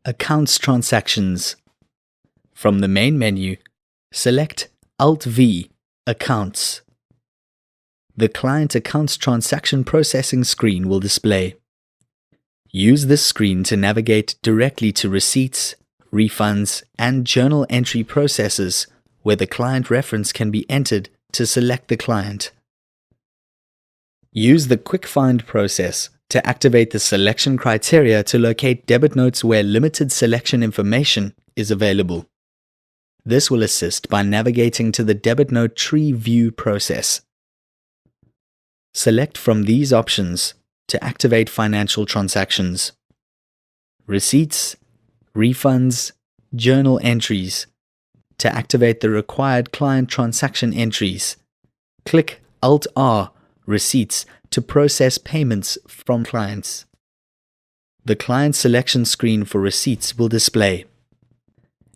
Accounts Transactions. From the main menu, select Alt-V, Accounts. The Client Accounts Transaction Processing screen will display. Use this screen to navigate directly to receipts, refunds, and journal entry processes where the client reference can be entered to select the client. Use the Quick Find process to activate the selection criteria to locate debit notes where limited selection information is available. This will assist by navigating to the debit note tree view process. Select from these options to activate financial transactions: receipts, refunds, journal entries. To activate the required client transaction entries, click Alt-R, Receipts, to process payments from clients. The client selection screen for receipts will display.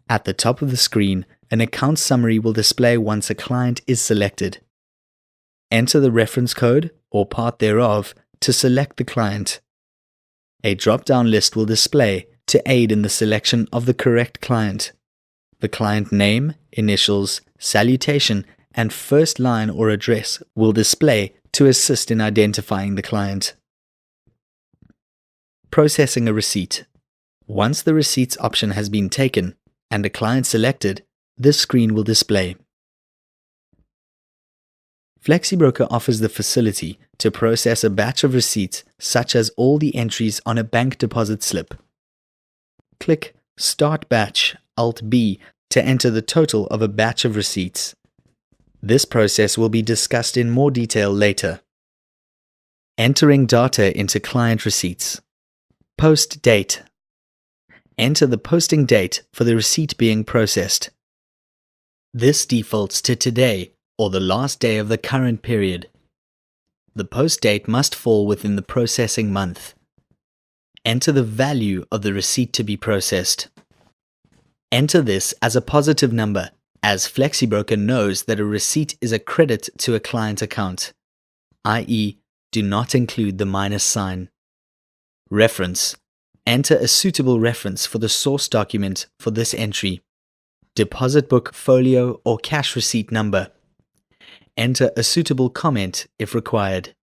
At the top of the screen, an account summary will display once a client is selected. Enter the reference code or part thereof to select the client. A drop-down list will display to aid in the selection of the correct client. The client name, initials, salutation, and first line or address will display to assist in identifying the client. Processing a receipt. Once the receipts option has been taken and a client selected, this screen will display. Flexibroker offers the facility to process a batch of receipts such as all the entries on a bank deposit slip. Click Start Batch, Alt-B, to enter the total of a batch of receipts. This process will be discussed in more detail later. Entering data into client receipts. Post date. Enter the posting date for the receipt being processed. This defaults to today or the last day of the current period. The post date must fall within the processing month. Enter the value of the receipt to be processed. Enter this as a positive number, as Flexibroker knows that a receipt is a credit to a client account, i.e., do not include the minus sign. Reference. Enter a suitable reference for the source document for this entry. Deposit book, folio, or cash receipt number. Enter a suitable comment if required.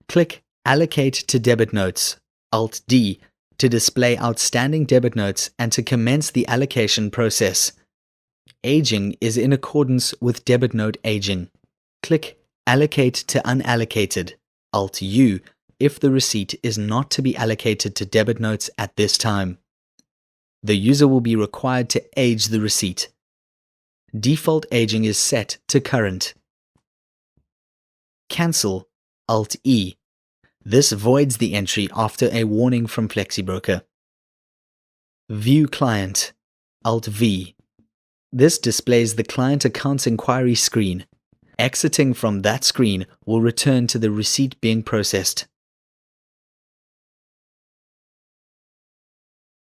Click Allocate to Debit Notes, Alt-D, to display outstanding debit notes and to commence the allocation process. Aging is in accordance with debit note aging. Click Allocate to Unallocated, Alt-U, if the receipt is not to be allocated to debit notes at this time. The user will be required to age the receipt. Default aging is set to current. Cancel, Alt-E. This voids the entry after a warning from Flexibroker. View Client, Alt-V. This displays the Client Accounts Inquiry screen. Exiting from that screen will return to the receipt being processed.